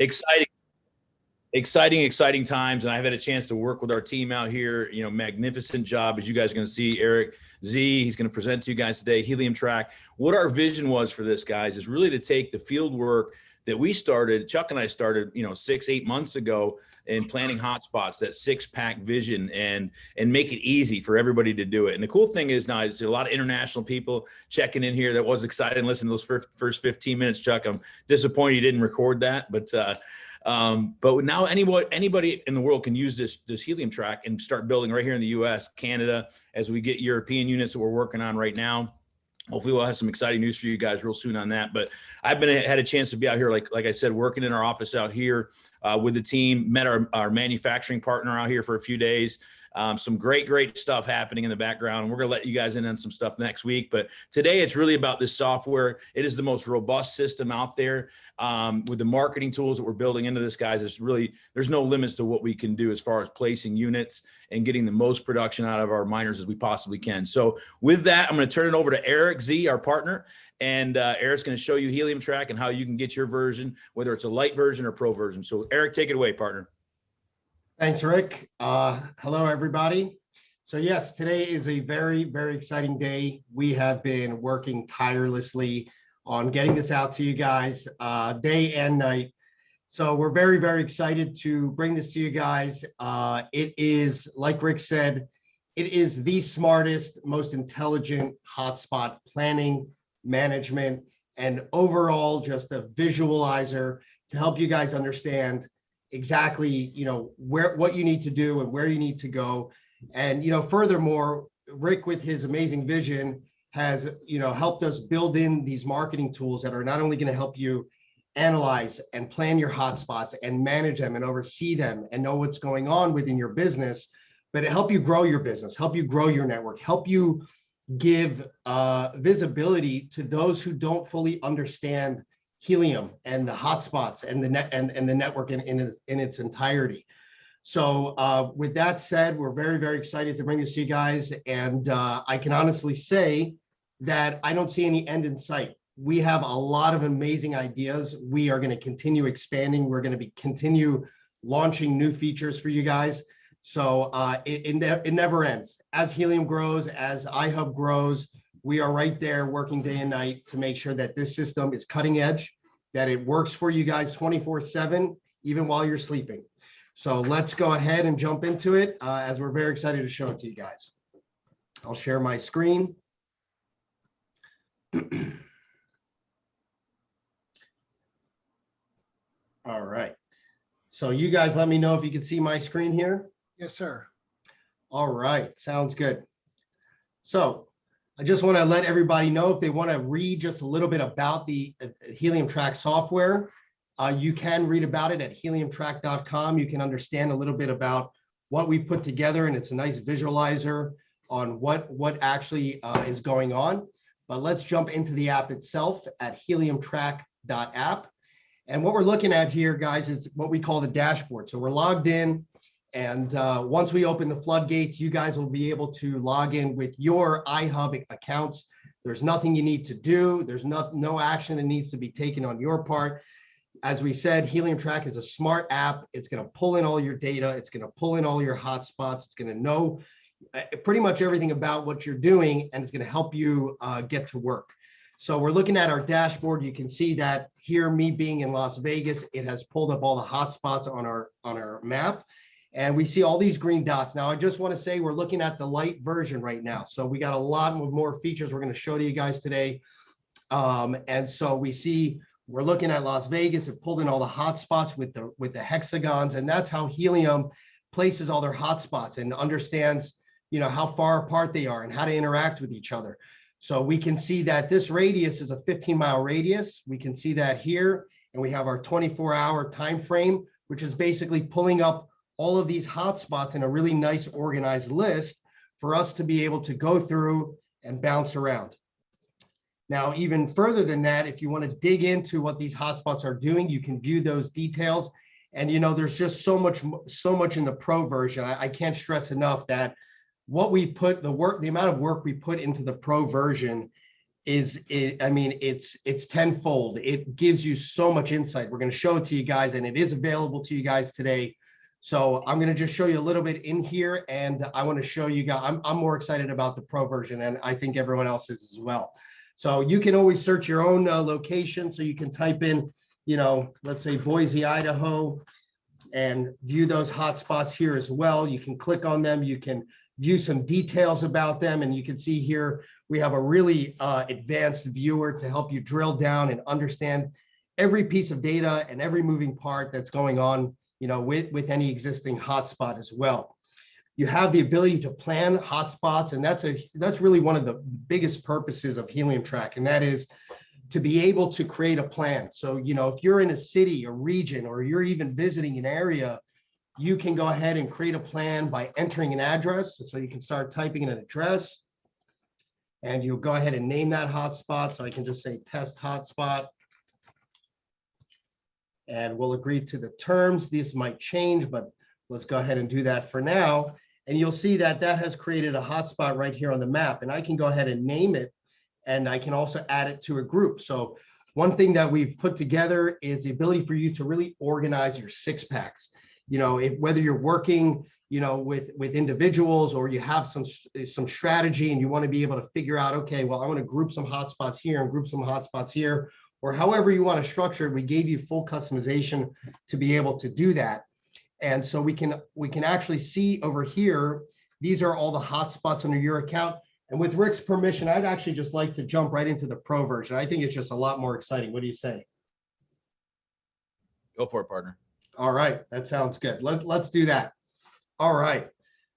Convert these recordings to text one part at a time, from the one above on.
Exciting, exciting times. And I've had a chance to work with our team out here. Magnificent job. As you guys are going to see, Eric Z, he's going to present to you guys today, Heliumtrack. What our vision was for this, guys, is really to take the field work that we started, Chuck and I started, 6-8 months ago in planning hotspots, that 6-pack vision, and make it easy for everybody to do it. And the cool thing is now there's a lot of international people checking in here that was excited and listened to those first 15 minutes, Chuck. I'm disappointed you didn't record that, but now anybody in the world can use this Heliumtrack and start building right here in the US, Canada, as we get European units that we're working on right now. Hopefully we'll have some exciting news for you guys real soon on that. But I've had a chance to be out here, like I said, working in our office out here with the team, met our manufacturing partner out here for a few days. Some great stuff happening in the background. And we're going to let you guys in on some stuff next week. But today it's really about this software. It is the most robust system out there with the marketing tools that we're building into this, guys. There's no limits to what we can do as far as placing units and getting the most production out of our miners as we possibly can. So with that, I'm going to turn it over to Eric Z, our partner. And Eric's going to show you Heliumtrack and how you can get your version, whether it's a light version or pro version. So Eric, take it away, partner. Thanks, Rick. Hello, everybody. So yes, today is a very exciting day. We have been working tirelessly on getting this out to you guys day and night. So we're very excited to bring this to you guys. It is, like Rick said, it is the smartest, most intelligent hotspot planning, management, and overall just a visualizer to help you guys understand exactly, what you need to do and where you need to go. And, furthermore, Rick, with his amazing vision, has, helped us build in these marketing tools that are not only going to help you analyze and plan your hotspots and manage them and oversee them and know what's going on within your business, but it help you grow your business, help you grow your network, help you give visibility to those who don't fully understand Helium and the hotspots and the network in its entirety. So with that said, we're very excited to bring this to you guys, and I can honestly say that I don't see any end in sight. We have a lot of amazing ideas. We are going to continue expanding. We're going to continue launching new features for you guys. So it never ends. As Helium grows, as iHub grows, we are right there working day and night to make sure that this system is cutting edge, that it works for you guys 24/7, even while you're sleeping. So let's go ahead and jump into it as we're very excited to show it to you guys. I'll share my screen. All right. So you guys let me know if you can see my screen here. Yes, sir. All right. Sounds good. So I just want to let everybody know, if they want to read just a little bit about the Heliumtrack software, you can read about it at heliumtrack.com. You can understand a little bit about what we've put together, and it's a nice visualizer on what actually is going on. But let's jump into the app itself at heliumtrack.app. And what we're looking at here, guys, is what we call the dashboard. So we're logged in. And once we open the floodgates, you guys will be able to log in with your iHub accounts. There's nothing you need to do. There's no action that needs to be taken on your part. As we said, Heliumtrack is a smart app. It's going to pull in all your data. It's going to pull in all your hotspots. It's going to know pretty much everything about what you're doing, and it's going to help you get to work. So we're looking at our dashboard. You can see that here, me being in Las Vegas, it has pulled up all the hotspots on our map. And we see all these green dots. Now, I just want to say we're looking at the light version right now. So we got a lot more features we're going to show to you guys today. And so we see we're looking at Las Vegas. It pulled in all the hotspots with the hexagons. And that's how Helium places all their hotspots and understands, how far apart they are and how to interact with each other. So we can see that this radius is a 15-mile radius. We can see that here. And we have our 24-hour time frame, which is basically pulling up all of these hotspots in a really nice organized list for us to be able to go through and bounce around. Now, even further than that, if you want to dig into what these hotspots are doing, you can view those details. And there's just so much in the pro version. I can't stress enough that what we put, the amount of work we put into the pro version I mean, it's tenfold. It gives you so much insight. We're going to show it to you guys, and it is available to you guys today. So I'm going to just show you a little bit in here, and I want to show you guys. I'm more excited about the pro version, and I think everyone else is as well. So you can always search your own location. So you can type in, you know, let's say Boise, Idaho, and view those hotspots here as well. You can click on them. You can view some details about them, and you can see here we have a really advanced viewer to help you drill down and understand every piece of data and every moving part that's going on, you know, with any existing hotspot as well. You have the ability to plan hotspots, and that's really one of the biggest purposes of Heliumtrack, and that is to be able to create a plan. So, you know, if you're in a city, a region, or you're even visiting an area, you can go ahead and create a plan by entering an address. So you can start typing in an address, and you'll go ahead and name that hotspot. So I can just say test hotspot. And we'll agree to the terms. These might change, but let's go ahead and do that for now. And you'll see that that has created a hotspot right here on the map. And I can go ahead and name it, and I can also add it to a group. So one thing that we've put together is the ability for you to really organize your six packs. You know, whether you're working, you know, with individuals, or you have some strategy and you want to be able to figure out, okay, well, I want to group some hotspots here and group some hotspots here, or however you want to structure it. We gave you full customization to be able to do that. And so we can actually see over here, these are all the hotspots under your account. And with Rick's permission, I'd actually just like to jump right into the pro version. I think it's just a lot more exciting. What do you say? Go for it, partner. All right, that sounds good. Let's do that. All right,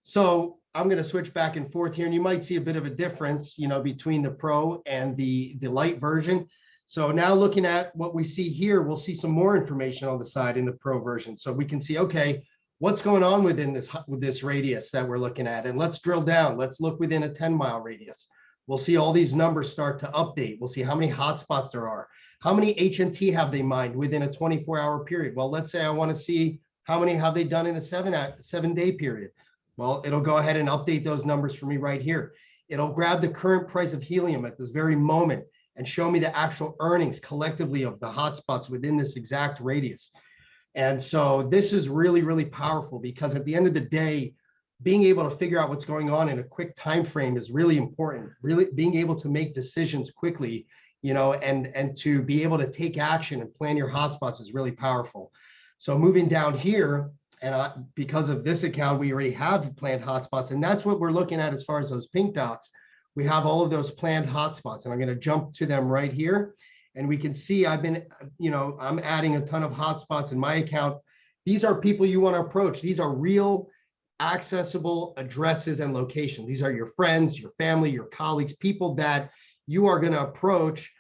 so I'm going to switch back and forth here, and you might see a bit of a difference, you know, between the pro and the light version. So now looking at what we see here, we'll see some more information on the side in the pro version. So we can see, okay, what's going on within this radius that we're looking at, and let's drill down. Let's look within a 10-mile radius. We'll see all these numbers start to update. We'll see how many hotspots there are. How many H&T have they mined within a 24-hour period? Well, let's say I want to see how many have they done in a seven-day period. Well, it'll go ahead and update those numbers for me right here. It'll grab the current price of helium at this very moment and show me the actual earnings collectively of the hotspots within this exact radius. And so this is really, really powerful, because at the end of the day, being able to figure out what's going on in a quick time frame is really important. Really being able to make decisions quickly, you know, and to be able to take action and plan your hotspots is really powerful. So moving down here, and because of this account, we already have planned hotspots, and that's what we're looking at as far as those pink dots. We have all of those planned hotspots, and I'm going to jump to them right here. And we can see I've been, you know, I'm adding a ton of hotspots in my account. These are people you want to approach. These are real accessible addresses and locations. These are your friends, your family, your colleagues, people that you are going to approach,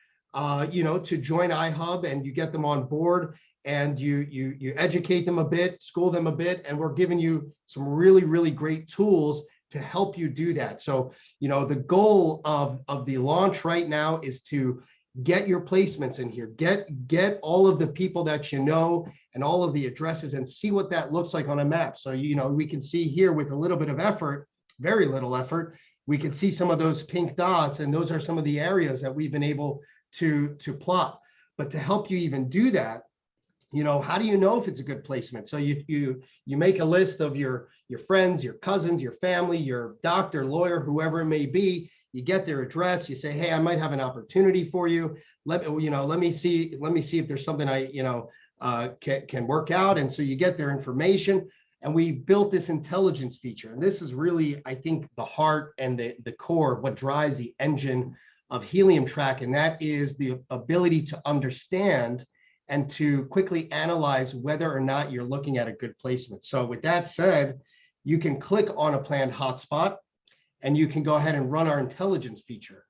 you know, to join iHub, and you get them on board, and you educate them a bit, school them a bit, and we're giving you some really, really great tools to help you do that. So, you know, the goal of the launch right now is to get your placements in here, get all of the people that you know and all of the addresses, and see what that looks like on a map. So, you know, we can see here with a little bit of effort, very little effort, we can see some of those pink dots, and those are some of the areas that we've been able to plot. But to help you even do that, you know, how do you know if it's a good placement? So you make a list of your friends, your cousins, your family, your doctor, lawyer, whoever it may be. You get their address. You say, hey, I might have an opportunity for you. Let me see if there's something I, you know, can work out. And so you get their information. And we built this intelligence feature. And this is really, I think, the heart and the core of what drives the engine of Heliumtrack. And that is the ability to understand and to quickly analyze whether or not you're looking at a good placement. So with that said, you can click on a planned hotspot, and you can go ahead and run our intelligence feature.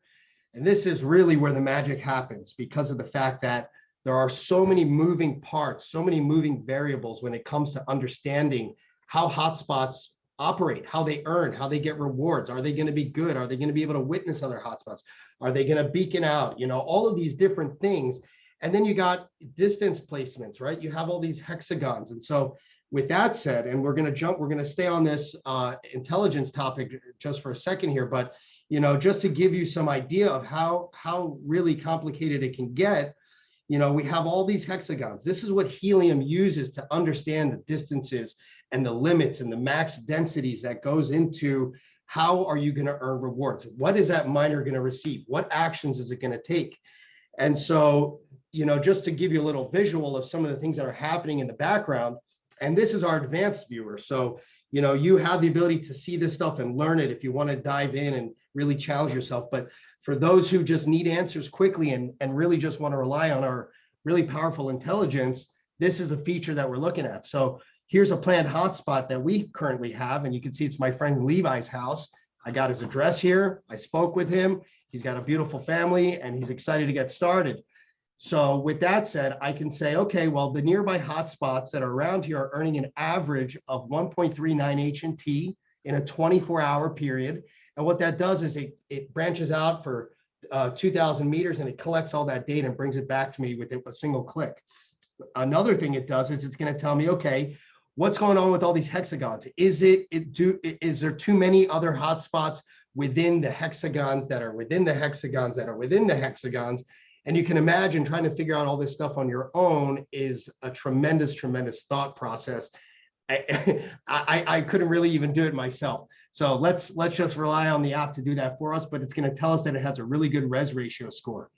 And this is really where the magic happens, because of the fact that there are so many moving parts, so many moving variables when it comes to understanding how hotspots operate, how they earn, how they get rewards. Are they going to be good? Are they going to be able to witness other hotspots? Are they going to beacon out? You know, all of these different things. And then you got distance placements, right? You have all these hexagons. And so with that said, and we're going to stay on this intelligence topic just for a second here, but just to give you some idea of how really complicated it can get, we have all these hexagons. This is what helium uses to understand the distances and the limits and the max densities that goes into how are you going to earn rewards? What is that miner going to receive? What actions is it going to take? And so, just to give you a little visual of some of the things that are happening in the background, and this is our advanced viewer. So, you have the ability to see this stuff and learn it if you want to dive in and really challenge yourself. But for those who just need answers quickly and really just want to rely on our really powerful intelligence, this is the feature that we're looking at. So here's a planned hotspot that we currently have, and you can see it's my friend Levi's house. I got his address here. I spoke with him. He's got a beautiful family and he's excited to get started. So with that said, I can say, okay, well, the nearby hotspots that are around here are earning an average of 1.39 HNT in a 24-hour period. And what that does is it branches out for 2,000 meters and it collects all that data and brings it back to me with a single click. Another thing it does is it's going to tell me, okay, what's going on with all these hexagons? Is there too many other hotspots within the hexagons that are within the hexagons that are within the hexagons? And you can imagine trying to figure out all this stuff on your own is a tremendous, tremendous thought process. I couldn't really even do it myself. So let's just rely on the app to do that for us, but it's going to tell us that it has a really good res ratio score.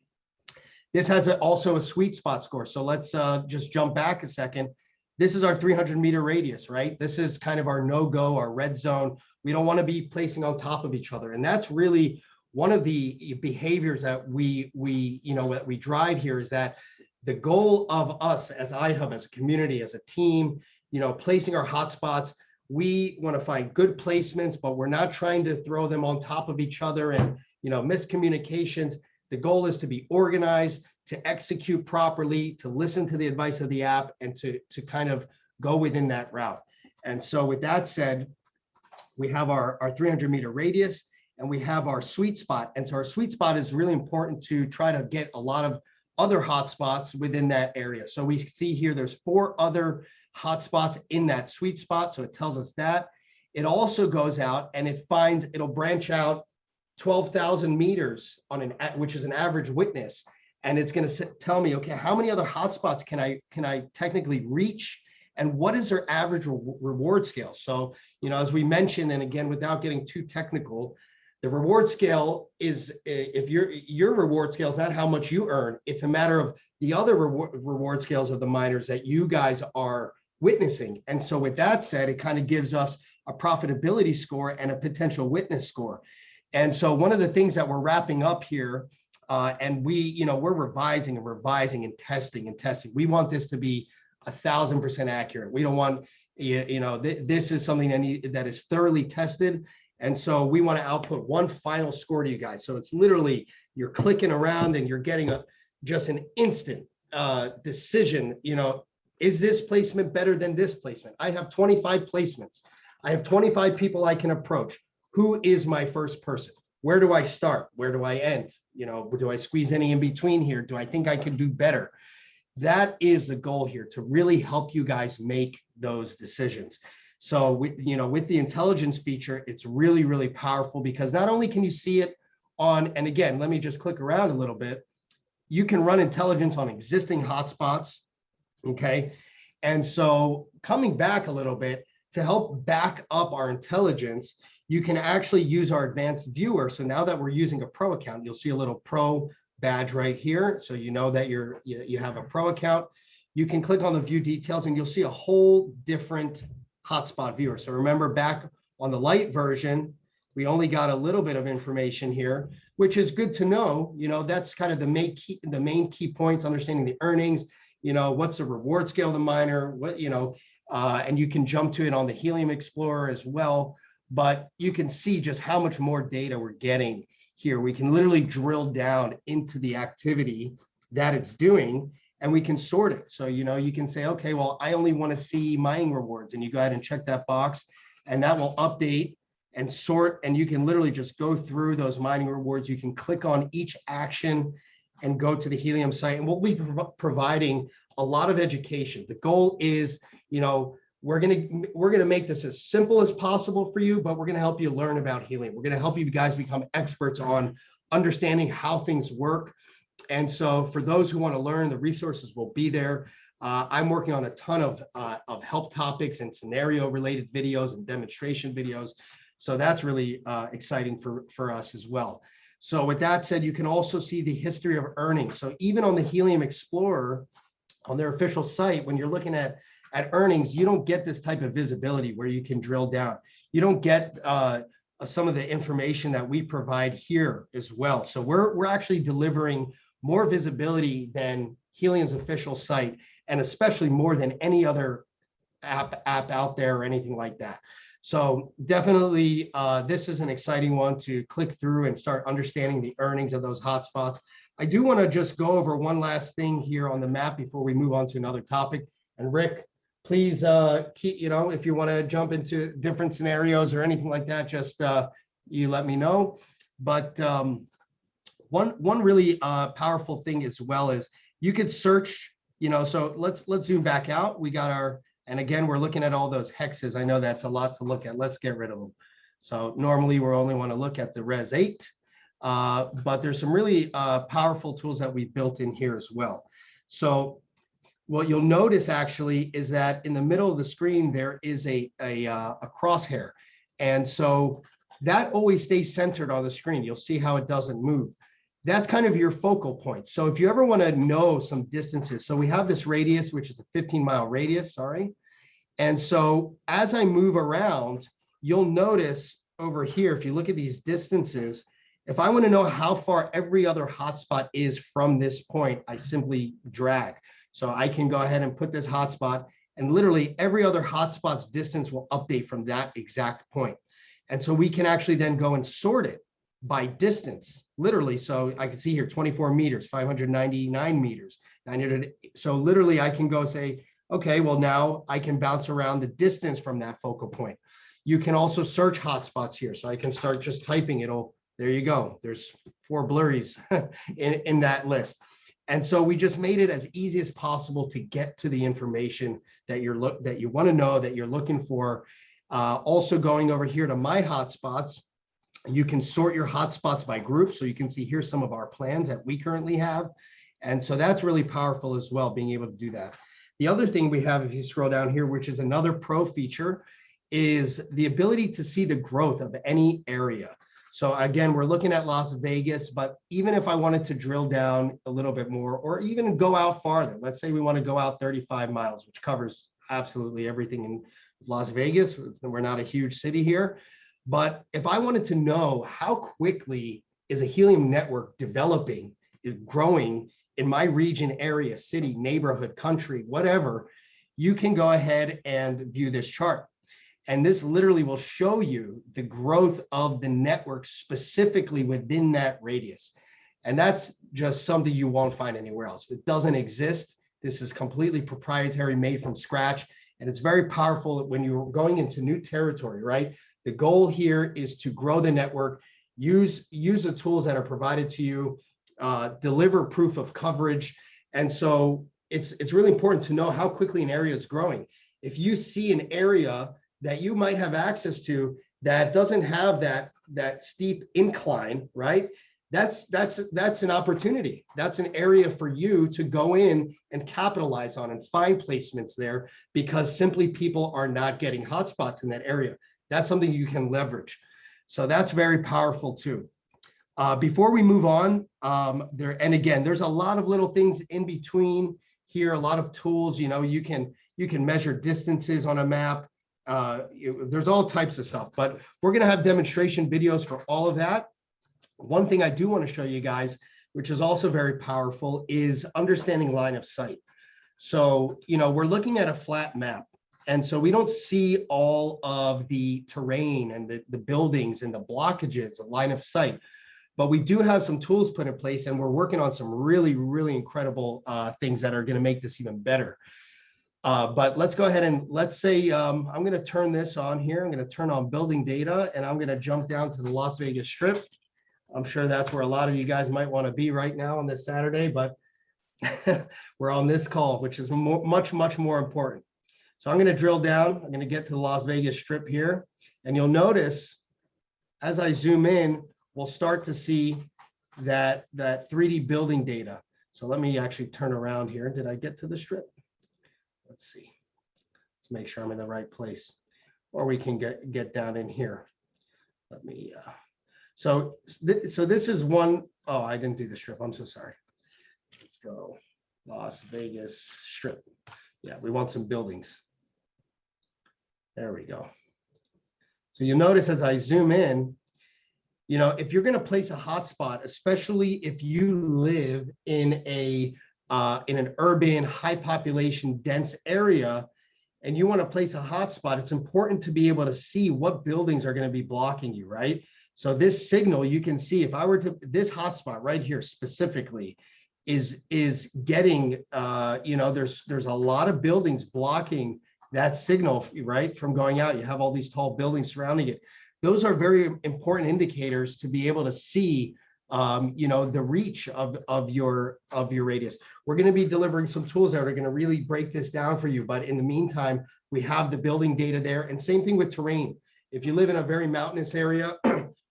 This has also a sweet spot score. So let's just jump back a second. This is our 300-meter radius, right? This is kind of our no-go, our red zone. We don't want to be placing on top of each other. And that's really one of the behaviors that we drive here, is that the goal of us as iHub, as a community, as a team, placing our hotspots, we want to find good placements, but we're not trying to throw them on top of each other and, miscommunications. The goal is to be organized, to execute properly, to listen to the advice of the app, and to kind of go within that route. And so with that said, we have our 300-meter radius, and we have our sweet spot. And so our sweet spot is really important to try to get a lot of other hotspots within that area. So we see here there's 4 other hotspots in that sweet spot. So it tells us that. It also goes out and it'll branch out 12,000 meters which is an average witness. And it's going to tell me, okay, how many other hotspots can I technically reach? And what is their average reward scale? So, as we mentioned, and again, without getting too technical, the reward scale is, if your reward scale is not how much you earn, it's a matter of the other reward scales of the miners that you guys are witnessing. And so with that said, it kind of gives us a profitability score and a potential witness score. And so one of the things that we're wrapping up here, and we're revising and testing. We want this to be 1,000% accurate. We don't want, this is something that is thoroughly tested. And so we want to output one final score to you guys. So it's literally, you're clicking around and you're getting just an instant decision. Is this placement better than this placement? I have 25 placements. I have 25 people I can approach. Who is my first person? Where do I start? Where do I end? Do I squeeze any in between here? Do I think I can do better? That is the goal here, to really help you guys make those decisions. So with the intelligence feature, it's really, really powerful, because not only can you see it on, and again, let me just click around a little bit. You can run intelligence on existing hotspots, okay? And so coming back a little bit, to help back up our intelligence, you can actually use our advanced viewer. So now that we're using a pro account, you'll see a little pro badge right here. So you know that you have a pro account. You can click on the view details and you'll see a whole different hotspot viewer. So remember, back on the light version, we only got a little bit of information here, which is good to know. That's kind of the main key points, understanding the earnings, what's the reward scale of the miner, and you can jump to it on the Helium Explorer as well. But you can see just how much more data we're getting here. We can literally drill down into the activity that it's doing, and we can sort it. So, you can say, okay, well, I only want to see mining rewards, and you go ahead and check that box, and that will update and sort, and you can literally just go through those mining rewards. You can click on each action and go to the Helium site, and we'll be providing a lot of education. The goal is, we're gonna make this as simple as possible for you, but we're gonna help you learn about helium. We're gonna help you guys become experts on understanding how things work. And so for those who want to learn, the resources will be there. I'm working on a ton of help topics and scenario related videos and demonstration videos. So that's really exciting for us as well. So with that said, you can also see the history of earnings. So even on the Helium Explorer, on their official site, when you're looking at earnings, you don't get this type of visibility where you can drill down. You don't get some of the information that we provide here as well. So we're actually delivering more visibility than Helium's official site, and especially more than any other app out there or anything like that. So definitely, this is an exciting one to click through and start understanding the earnings of those hotspots. I do want to just go over one last thing here on the map before we move on to another topic. And Rick, please, if you want to jump into different scenarios or anything like that, just you let me know. But one really powerful thing as well is you could search. So let's zoom back out. We got our, and again, we're looking at all those hexes. I know that's a lot to look at. Let's get rid of them. So normally we only want to look at the Res 8, but there's some really powerful tools that we've built in here as well. So what you'll notice actually is that in the middle of the screen, there is a crosshair. And so that always stays centered on the screen. You'll see how it doesn't move. That's kind of your focal point. So if you ever want to know some distances, so we have this radius, which is a 15-mile radius, sorry. And so as I move around, you'll notice over here, if you look at these distances, if I want to know how far every other hotspot is from this point, I simply drag. So I can go ahead and put this hotspot, and literally every other hotspot's distance will update from that exact point. And so we can actually then go and sort it by distance, literally. So I can see here 24 meters, 599 meters, 900. So literally I can go say, okay, well now I can bounce around the distance from that focal point. You can also search hotspots here. So I can start just typing, there you go. There's 4 blurries in that list. And so we just made it as easy as possible to get to the information that you want to know, that you're looking for. Also going over here to my hotspots, you can sort your hotspots by group. So you can see here some of our plans that we currently have. And so that's really powerful as well, being able to do that. The other thing we have, if you scroll down here, which is another pro feature, is the ability to see the growth of any area. So again, we're looking at Las Vegas, but even if I wanted to drill down a little bit more, or even go out farther, let's say we want to go out 35 miles, which covers absolutely everything in Las Vegas. We're not a huge city here. But if I wanted to know how quickly is a helium network developing, is growing in my region, area, city, neighborhood, country, whatever, you can go ahead and view this chart. And this literally will show you the growth of the network specifically within that radius. And that's just something you won't find anywhere else. It doesn't exist. This is completely proprietary, made from scratch. And it's very powerful when you're going into new territory, right? The goal here is to grow the network, use the tools that are provided to you, deliver proof of coverage. And so it's really important to know how quickly an area is growing. If you see an area that you might have access to that doesn't have that steep incline, right? That's an opportunity. That's an area for you to go in and capitalize on and find placements there, because simply people are not getting hotspots in that area. That's something you can leverage. So that's very powerful too. Before we move on, and again, there's a lot of little things in between here, a lot of tools. You can measure distances on a map. There's all types of stuff, but we're going to have demonstration videos for all of that. One thing I do want to show you guys, which is also very powerful, is understanding line of sight. So, we're looking at a flat map. And so we don't see all of the terrain and the buildings and the blockages, the line of sight, but we do have some tools put in place, and we're working on some really, really incredible things that are going to make this even better. But let's go ahead and let's say I'm going to turn this on here. I'm going to turn on building data, and I'm going to jump down to the Las Vegas Strip. I'm sure that's where a lot of you guys might want to be right now on this Saturday, but we're on this call, which is much, much more important. So I'm going to drill down. I'm going to get to the Las Vegas Strip here. And you'll notice as I zoom in, we'll start to see that 3D building data. So let me actually turn around here. Did I get to the Strip? Let's see. Let's make sure I'm in the right place. Or we can get down in here. Let me, so this is one, oh, I didn't do the Strip. I'm so sorry. Let's go Las Vegas Strip. Yeah, we want some buildings. There we go. So you'll notice as I zoom in, you know, if you're going to place a hotspot, especially if you live in an urban, high population, dense area, and you want to place a hotspot, it's important to be able to see what buildings are going to be blocking you, right? So this signal, you can see if I were to, this hotspot right here specifically is getting, you know, there's a lot of buildings blocking that signal, right, from going out. You have all these tall buildings surrounding it. Those are very important indicators to be able to see, you know, the reach of your radius. We're going to be delivering some tools that are going to really break this down for you. But in the meantime, we have the building data there, and same thing with terrain. If you live in a very mountainous area,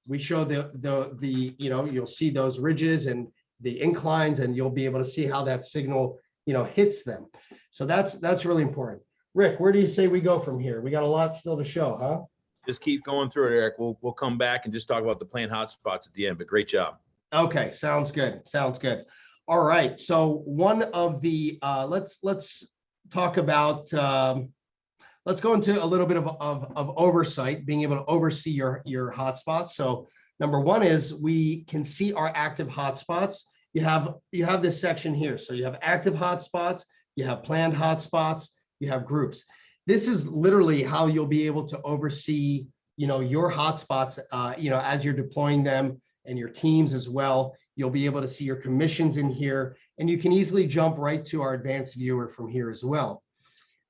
we show the you know, you'll see those ridges and the inclines, and you'll be able to see how that signal, you know, hits them. So that's really important. Rick, where do you say we go from here? We got a lot still to show, huh? Just keep going through it, Eric. We'll come back and just talk about the planned hotspots at the end, but great job. Okay, sounds good. Sounds good. All right. So one of the let's talk about let's go into a little bit of oversight, being able to oversee your hotspots. So number one is we can see our active hotspots. You have this section here. So you have active hotspots, you have planned hotspots, you have groups. This is literally how you'll be able to oversee, you know, your hotspots, you know, as you're deploying them, and your teams as well. You'll be able to see your commissions in here, and you can easily jump right to our advanced viewer from here as well.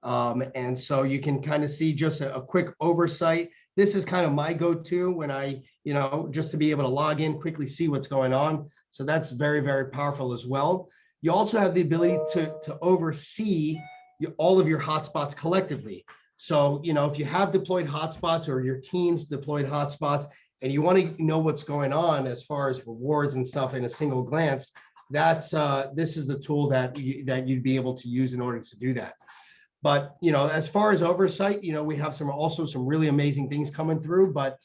And so you can kind of see just a quick oversight. This is kind of my go-to when I, you know, just to be able to log in, quickly see what's going on. So that's very, very powerful as well. You also have the ability to oversee all of your hotspots collectively. So, you know, if you have deployed hotspots or your team's deployed hotspots, and you want to know what's going on as far as rewards and stuff in a single glance, that's this is the tool that you'd be able to use in order to do that. But, you know, as far as oversight, you know, we have also some really amazing things coming through, but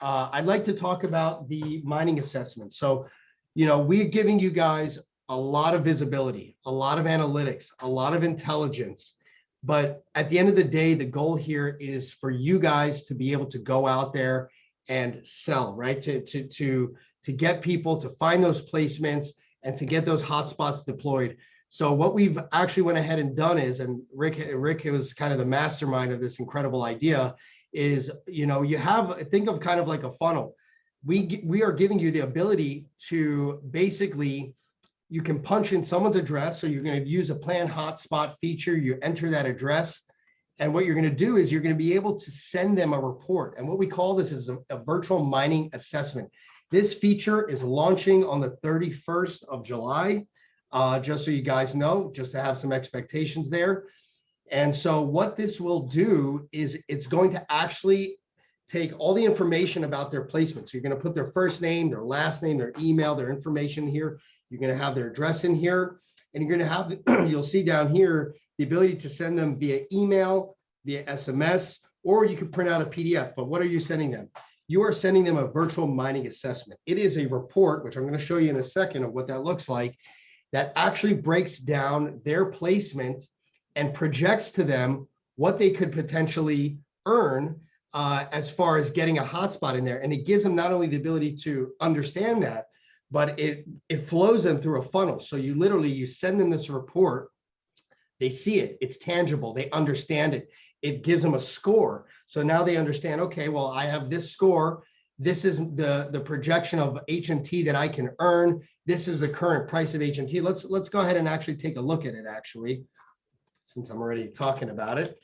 I'd like to talk about the mining assessment. So, you know, we're giving you guys a lot of visibility, a lot of analytics, a lot of intelligence. But at the end of the day, the goal here is for you guys to be able to go out there and sell, right? To get people to find those placements and to get those hotspots deployed. So what we've actually went ahead and done is, and Rick was kind of the mastermind of this incredible idea, is, you know, you have, think of kind of like a funnel. We are giving you the ability to basically, you can punch in someone's address. So you're going to use a planned hotspot feature. You enter that address. And what you're going to do is you're going to be able to send them a report. And what we call this is a virtual mining assessment. This feature is launching on the 31st of July, just so you guys know, just to have some expectations there. And so what this will do is it's going to actually take all the information about their placement. So you're going to put their first name, their last name, their email, their information here. You're going to have their address in here, and you're going to have, you'll see down here, the ability to send them via email, via SMS, or you can print out a PDF. But what are you sending them? You are sending them a virtual mining assessment. It is a report, which I'm going to show you in a second of what that looks like, that actually breaks down their placement and projects to them what they could potentially earn as far as getting a hotspot in there. And it gives them not only the ability to understand that, but it flows them through a funnel. So you send them this report, they see it, it's tangible, they understand it. It gives them a score. So now they understand, okay, well, I have this score. This is the projection of H&T that I can earn. This is the current price of H&T. Let's go ahead and actually take a look at it, actually, since I'm already talking about it.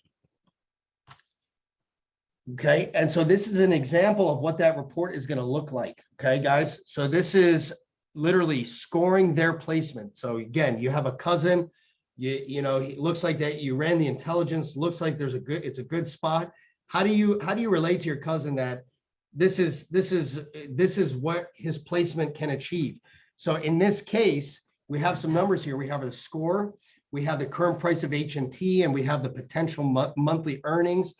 Okay, and so this is an example of what that report is going to look like. Okay, guys, so this is literally scoring their placement. So again, you have a cousin You know, it looks like that you ran the intelligence, looks like it's a good spot. How do you relate to your cousin that this is what his placement can achieve? So in this case, we have some numbers here. We have the score, we have the current price of H&T, and we have the potential monthly earnings.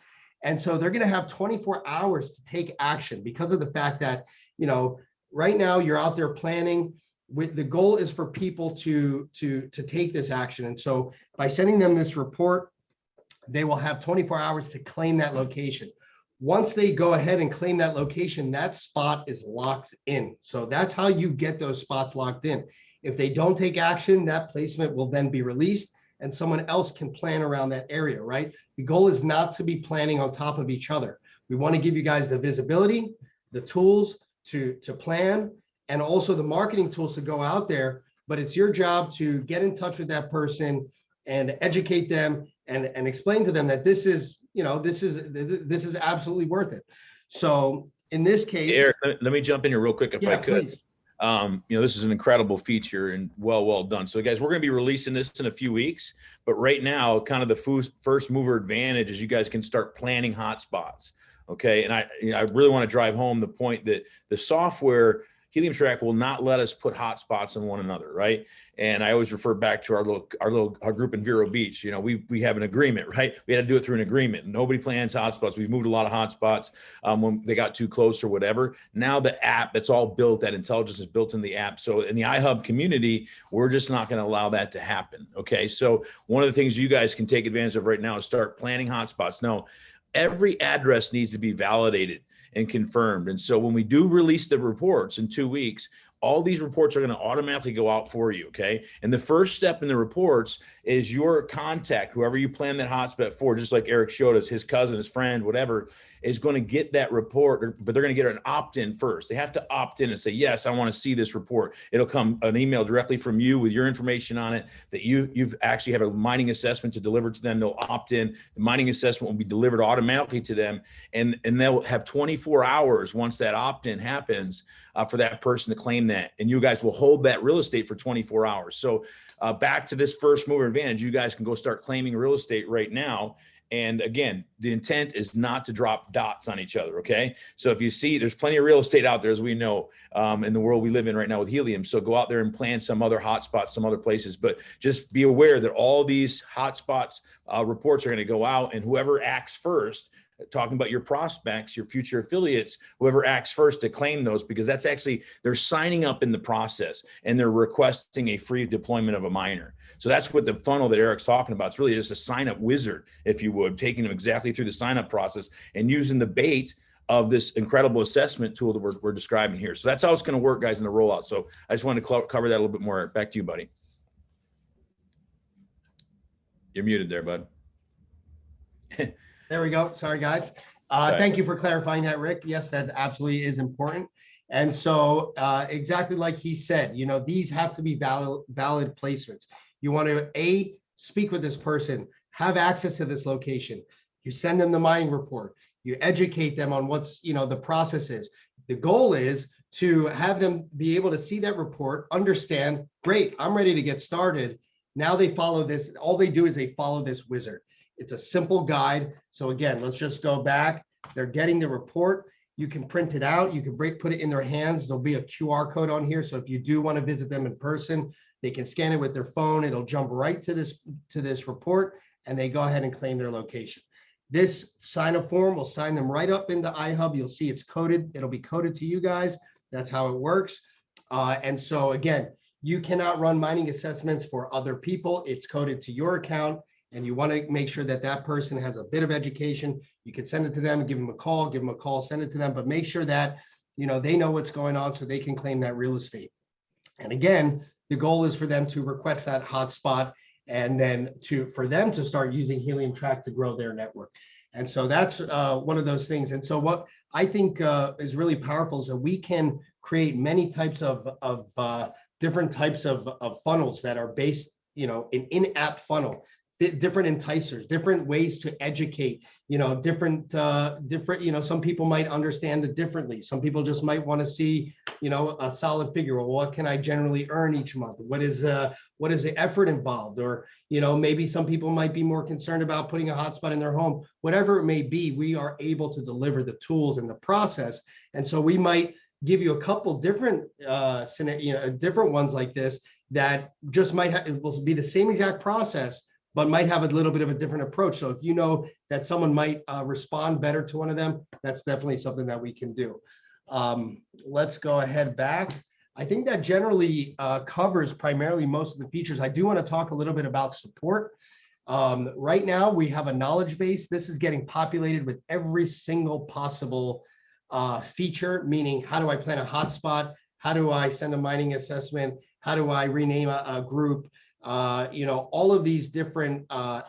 And so they're going to have 24 hours to take action because of the fact that, you know, right now you're out there planning. The goal is for people to take this action. And so by sending them this report, they will have 24 hours to claim that location. Once they go ahead and claim that location, that spot is locked in. So that's how you get those spots locked in. If they don't take action, that placement will then be released and someone else can plan around that area, right? The goal is not to be planning on top of each other. We want to give you guys the visibility, the tools to plan, and also the marketing tools to go out there. But it's your job to get in touch with that person and educate them and explain to them that this is, you know, this is absolutely worth it. So in this case, Eric, let me jump in here real quick if I could. Please. You know, this is an incredible feature and well done. So guys, we're going to be releasing this in a few weeks, but right now, kind of the first mover advantage is you guys can start planning hotspots. Okay. And I really want to drive home the point that the software Heliumtrack will not let us put hotspots on one another, right? And I always refer back to our group in Vero Beach. You know, we have an agreement, right? We had to do it through an agreement. Nobody plans hotspots. We've moved a lot of hotspots when they got too close or whatever. Now the app, it's all built. That intelligence is built in the app. So in the iHub community, we're just not going to allow that to happen. Okay, so one of the things you guys can take advantage of right now is start planning hotspots. Now, every address needs to be validated and confirmed. And so when we do release the reports in 2 weeks, all these reports are going to automatically go out for you. Okay. And the first step in the reports is your contact, whoever you plan that hotspot for, just like Eric showed us, his cousin, his friend, whatever, is going to get that report, but they're going to get an opt-in first. They have to opt in and say, yes, I want to see this report. It'll come an email directly from you with your information on it that you've actually have a mining assessment to deliver to them. They'll opt in. The mining assessment will be delivered automatically to them. And they'll have 24 hours once that opt-in happens for that person to claim that. And you guys will hold that real estate for 24 hours. So back to this first mover advantage, you guys can go start claiming real estate right now. And again, the intent is not to drop dots on each other. Okay. So if you see, there's plenty of real estate out there, as we know, in the world we live in right now with Helium. So go out there and plan some other hotspots, some other places, but just be aware that all these hotspots reports are going to go out, and whoever acts first, talking about your prospects, your future affiliates, whoever acts first to claim those, because that's actually, they're signing up in the process and they're requesting a free deployment of a miner. So that's what the funnel that Eric's talking about. It's really just a sign up wizard, if you would, taking them exactly through the sign up process and using the bait of this incredible assessment tool that we're describing here. So that's how it's going to work, guys, in the rollout. So I just wanted to cover that a little bit more. Back to you, buddy. You're muted there, bud. There we go. Sorry, guys. Thank you for clarifying that, Rick. Yes, that absolutely is important. And so exactly like he said, you know, these have to be valid placements. You want to speak with this person, have access to this location. You send them the mining report. You educate them on what's, you know, the process is. The goal is to have them be able to see that report, understand, great, I'm ready to get started. Now they follow this. All they do is they follow this wizard. It's a simple guide. So again, let's just go back. They're getting the report. You can print it out. You can put it in their hands. There'll be a QR code on here. So if you do want to visit them in person, they can scan it with their phone. It'll jump right to this report, and they go ahead and claim their location. This sign-up form will sign them right up into iHub. You'll see it's coded. It'll be coded to you guys. That's how it works. And so again, you cannot run mining assessments for other people. It's coded to your account. And you want to make sure that that person has a bit of education. You can send it to them, give them a call, send it to them, but make sure that, you know, they know what's going on so they can claim that real estate. And again, the goal is for them to request that hotspot and then for them to start using Heliumtrack to grow their network. And so that's one of those things. And so what I think is really powerful is that we can create many types of different types of funnels that are based, you know, an in-app funnel. Different enticers, different ways to educate, you know, different, you know, some people might understand it differently. Some people just might want to see, you know, a solid figure. Well, what can I generally earn each month? What is the effort involved? Or, You know, maybe some people might be more concerned about putting a hotspot in their home. Whatever it may be, we are able to deliver the tools and the process. And so we might give you a couple different different ones like this that just might have, it will be the same exact process, but might have a little bit of a different approach. So if you know that someone might respond better to one of them, that's definitely something that we can do. Let's go ahead back. I think that generally covers primarily most of the features. I do want to talk a little bit about support. Right now, we have a knowledge base. This is getting populated with every single possible feature, meaning how do I plan a hotspot? How do I send a mining assessment? How do I rename a group? All of these different, I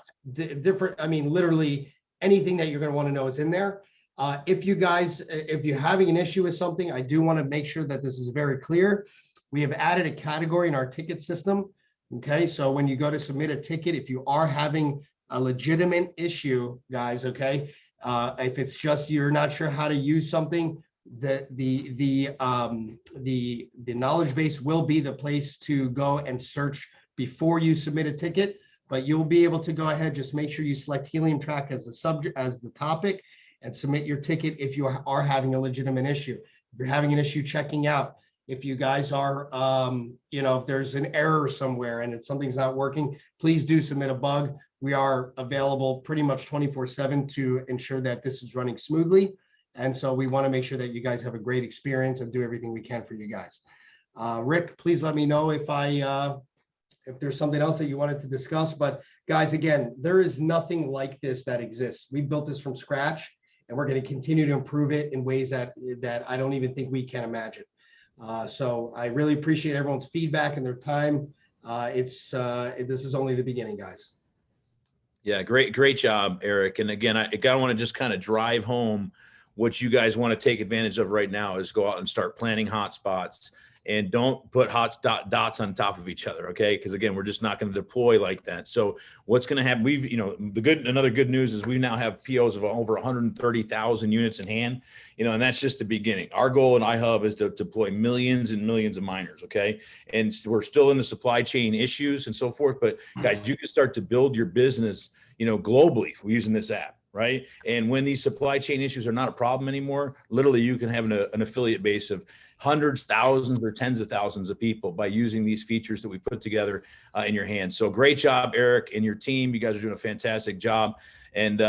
mean, literally anything that you're going to want to know is in there. If you're having an issue with something, I do want to make sure that this is very clear. We have added a category in our ticket system. Okay, so when you go to submit a ticket, if you are having a legitimate issue, guys, okay, if it's just you're not sure how to use something, the knowledge base will be the place to go and search before you submit a ticket. But you'll be able to go ahead, just make sure you select Heliumtrack as the subject, as the topic, and submit your ticket if you are having a legitimate issue. If you're having an issue checking out, if you guys are, if there's an error somewhere and if something's not working, please do submit a bug. We are available pretty much 24/7 to ensure that this is running smoothly. And so we want to make sure that you guys have a great experience and do everything we can for you guys. Rick, please let me know if there's something else that you wanted to discuss. But guys, again, there is nothing like this that exists. We built this from scratch, and we're going to continue to improve it in ways that I don't even think we can imagine. So I really appreciate everyone's feedback and their time. This is only the beginning, guys. Yeah, great job, Eric. And again, I want to just kind of drive home what you guys want to take advantage of right now is go out and start planning hotspots. And don't put dots on top of each other, okay? Because again, we're just not going to deploy like that. So what's going to happen? Another good news is we now have POs of over 130,000 units in hand, and that's just the beginning. Our goal in iHub is to deploy millions and millions of miners, okay? And we're still in the supply chain issues and so forth, but guys, you can start to build your business, globally using this app. Right. And when these supply chain issues are not a problem anymore, literally you can have an affiliate base of hundreds, thousands, or tens of thousands of people by using these features that we put together in your hands. So great job, Eric, and your team. You guys are doing a fantastic job. And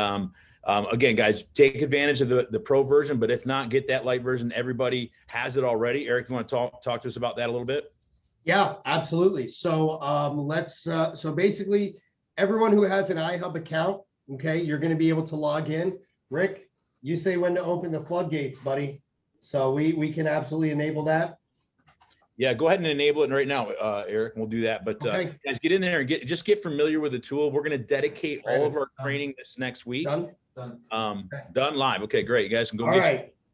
again, guys, take advantage of the pro version, but if not, get that light version. Everybody has it already. Eric, you want to talk to us about that a little bit? Yeah, absolutely. So so basically everyone who has an iHub account, okay, you're going to be able to log in. Rick, you say when to open the floodgates, buddy. So we can absolutely enable that. Yeah, go ahead and enable it right now, Eric, and we'll do that. But okay. Guys, get in there and get familiar with the tool. We're going to dedicate all of our training this next week. Done live. Okay, great. You guys can go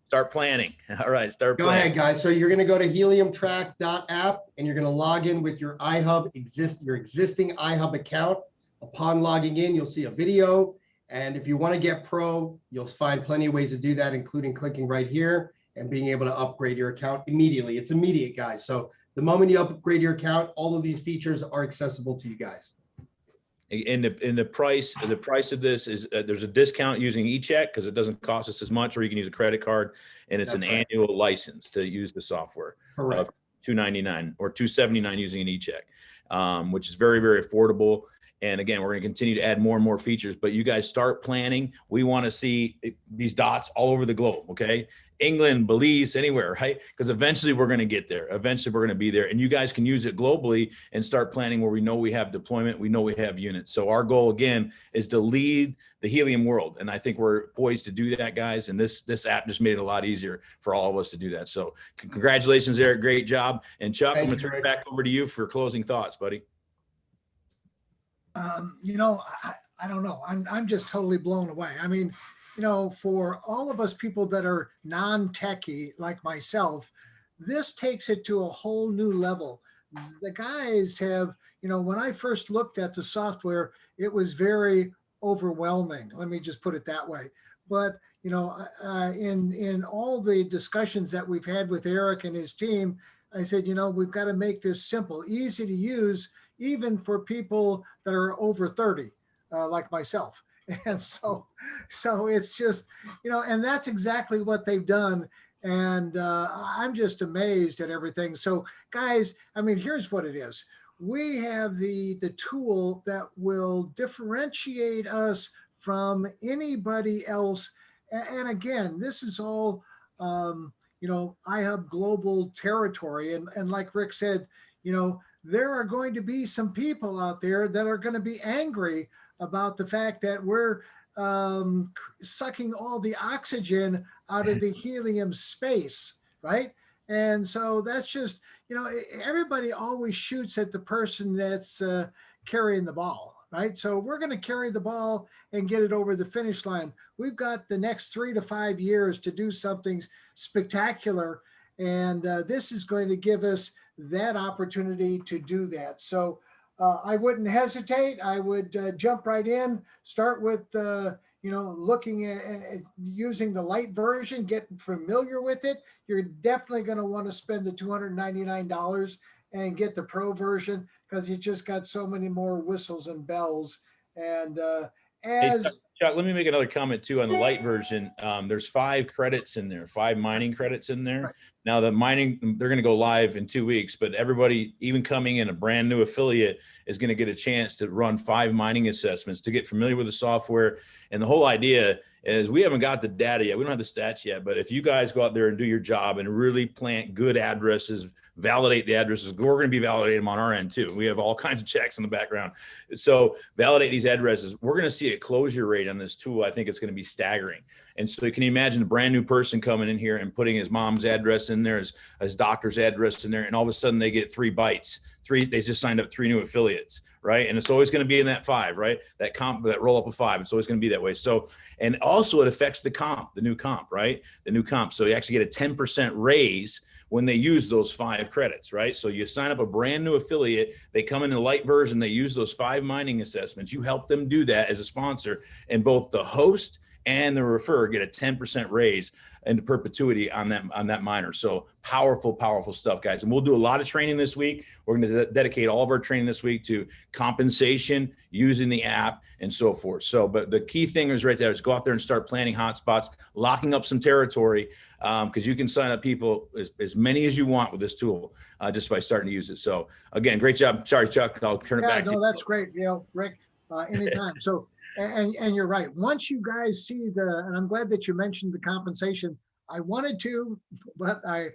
start planning. All right, start planning. Go ahead, guys. So you're going to go to heliumtrack.app and you're going to log in with your iHub, your existing iHub account. Upon logging in, you'll see a video. And if you want to get pro, you'll find plenty of ways to do that, including clicking right here and being able to upgrade your account immediately. It's immediate, guys. So the moment you upgrade your account, all of these features are accessible to you guys. And the price of this is there's a discount using eCheck because it doesn't cost us as much, or you can use a credit card, and it's annual license to use the software. Correct. Of $299 or $279 using an eCheck, which is very, very affordable. And again, we're going to continue to add more and more features, but you guys start planning. We want to see these dots all over the globe. Okay. England, Belize, anywhere, right? Because eventually we're going to get there. Eventually we're going to be there, and you guys can use it globally and start planning where we know we have deployment. We know we have units. So our goal again is to lead the helium world. And I think we're poised to do that, guys. And this app just made it a lot easier for all of us to do that. So congratulations, Eric. Great job. And Chuck, I'm going to turn it back over to you for closing thoughts, buddy. I don't know. I'm just totally blown away. I mean, for all of us people that are non-techie like myself, this takes it to a whole new level. The guys have, when I first looked at the software, it was very overwhelming. Let me just put it that way. But, in all the discussions that we've had with Eric and his team, I said, we've got to make this simple, easy to use, even for people that are over 30, like myself. And so it's just, and that's exactly what they've done. And I'm just amazed at everything. So guys, I mean, here's what it is. We have the tool that will differentiate us from anybody else. And again, this is all, I have global territory. And like Rick said, there are going to be some people out there that are going to be angry about the fact that we're sucking all the oxygen out of the helium space, right? And so that's just, everybody always shoots at the person that's carrying the ball, right? So we're going to carry the ball and get it over the finish line. We've got the next 3 to 5 years to do something spectacular. And this is going to give us that opportunity to do that. So I wouldn't hesitate. I would jump right in, start with, looking at using the light version, get familiar with it. You're definitely going to want to spend the $299 and get the pro version because you just got so many more whistles and bells. And Hey, Chuck, let me make another comment too on the light version. There's 5 credits in there, 5 mining credits in there. Right. Now the mining, they're going to go live in 2 weeks, but everybody, even coming in a brand new affiliate, is going to get a chance to run 5 mining assessments to get familiar with the software. And the whole idea is we haven't got the data yet. We don't have the stats yet, but if you guys go out there and do your job and really plant good addresses, validate the addresses, we're going to be validating them on our end too. We have all kinds of checks in the background. So validate these addresses. We're going to see a closure rate on this tool. I think it's going to be staggering. And so you can imagine a brand new person coming in here and putting his mom's address in there, his doctor's address in there, and all of a sudden they get 3 bites. They just signed up 3 new affiliates, right? And it's always going to be in that 5, right? That roll up of 5. It's always going to be that way. So, and also it affects the new comp, right? The new comp. So you actually get a 10% raise when they use those 5 credits, right? So you sign up a brand new affiliate, they come in the light version, they use those 5 mining assessments. You help them do that as a sponsor, and both the host and the referrer get a 10% raise into perpetuity on that miner. So powerful stuff, guys. And we'll do a lot of training this week. We're going to dedicate all of our training this week to compensation, using the app, and so forth. So, but the key thing is right there is go out there and start planning hotspots, locking up some territory, because you can sign up people as many as you want with this tool just by starting to use it. So again, great job. Sorry, Chuck, I'll turn it back to you. No, that's great. Rick, anytime. So, and you're right. Once you guys see and I'm glad that you mentioned the compensation. I wanted to, but I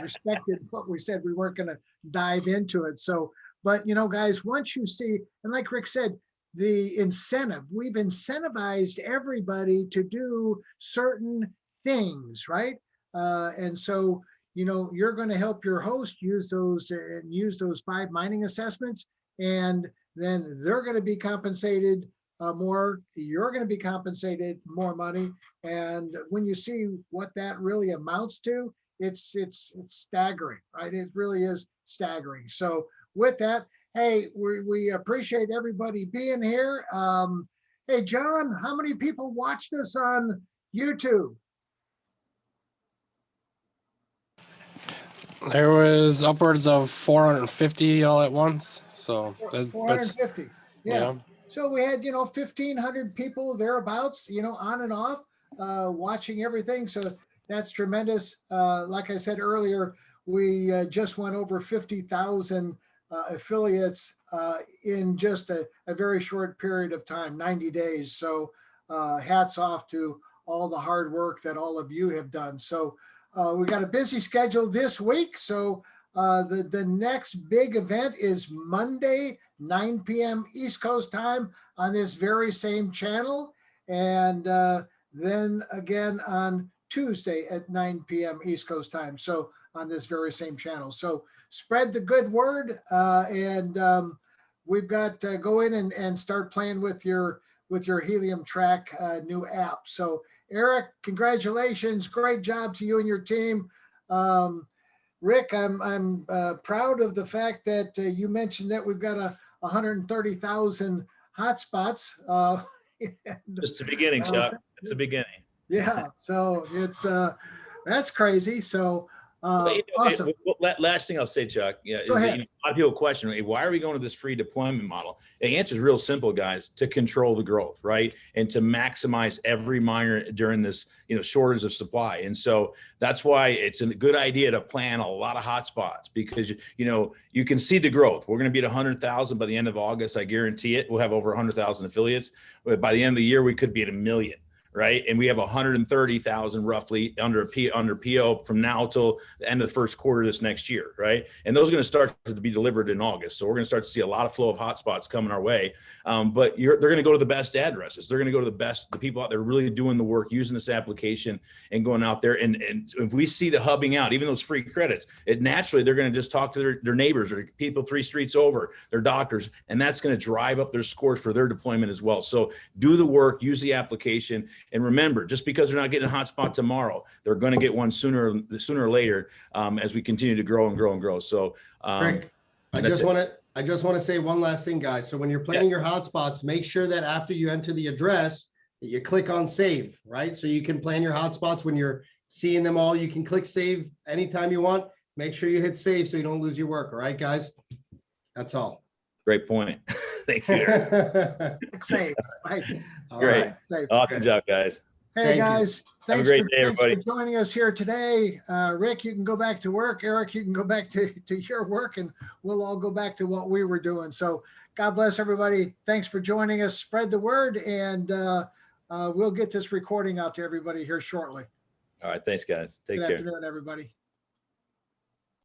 respected what we said. We weren't going to dive into it. So, but guys, once you see, and like Rick said, the incentive, we've incentivized everybody to do certain things, right? And so, you're going to help your host use those 5 mining assessments, and then they're going to be compensated more. You're going to be compensated more money. And when you see what that really amounts to, it's staggering, right? It really is staggering. So with that, hey, we appreciate everybody being here. Hey, John, how many people watched us on YouTube? There was upwards of 450 all at once. So 450. Yeah. So we had, 1,500 people thereabouts, on and off, watching everything. So that's tremendous. Like I said earlier, we just went over 50,000 affiliates in just a very short period of time, 90 days. So hats off to all the hard work that all of you have done. So we got a busy schedule this week. So the next big event is Monday, 9 p.m. East Coast time on this very same channel. And then again on Tuesday at 9 p.m. East Coast time. So on this very same channel. So spread the good word. And we've got to go in and start playing with your Heliumtrack new app. So Eric, congratulations. Great job to you and your team. Rick, I'm proud of the fact that you mentioned that we've got 130,000 hotspots. Just the beginning, Chuck. It's the beginning. Yeah, so it's that's crazy. So But, Awesome. Last thing I'll say, Chuck, yeah, is Go that, ahead. a lot of people question, hey, why are we going to this free deployment model? The answer is real simple, guys: to control the growth, right, and to maximize every miner during this, shortage of supply. And so that's why it's a good idea to plan a lot of hotspots, because you can see the growth. We're going to be at 100,000 by the end of August. I guarantee it. We'll have over 100,000 affiliates. But by the end of the year, we could be at 1 million. Right. And we have 130,000 roughly under PO from now till the end of the first quarter this next year. Right. And those are going to start to be delivered in August. So we're going to start to see a lot of flow of hotspots coming our way. But they're going to go to the best addresses. They're going to go to the people out there really doing the work, using this application and going out there. And if we see the hubbing out, even those free credits, naturally, they're going to just talk to their neighbors or people 3 streets over, their doctors, and that's going to drive up their scores for their deployment as well. So do the work, use the application. And remember, just because they're not getting a hotspot tomorrow, they're going to get one sooner or later as we continue to grow and grow and grow. So, Rick, I just want to say one last thing, guys. So when you're planning your hotspots, make sure that after you enter the address, that you click on save, right? So you can plan your hotspots when you're seeing them all. You can click save anytime you want. Make sure you hit save so you don't lose your work. All right, guys? That's all. Great point. Thank you, Eric. Save, right. Great. Right. Save. Awesome job, guys. Hey, Thank you. guys. Have a Thanks great for, day, thanks everybody. for joining us here today. Rick, you can go back to work. Eric, you can go back to your work, and we'll all go back to what we were doing. So God bless everybody. Thanks for joining us. Spread the word, and we'll get this recording out to everybody here shortly. All right. Thanks, guys. Take Good care. afternoon, everybody.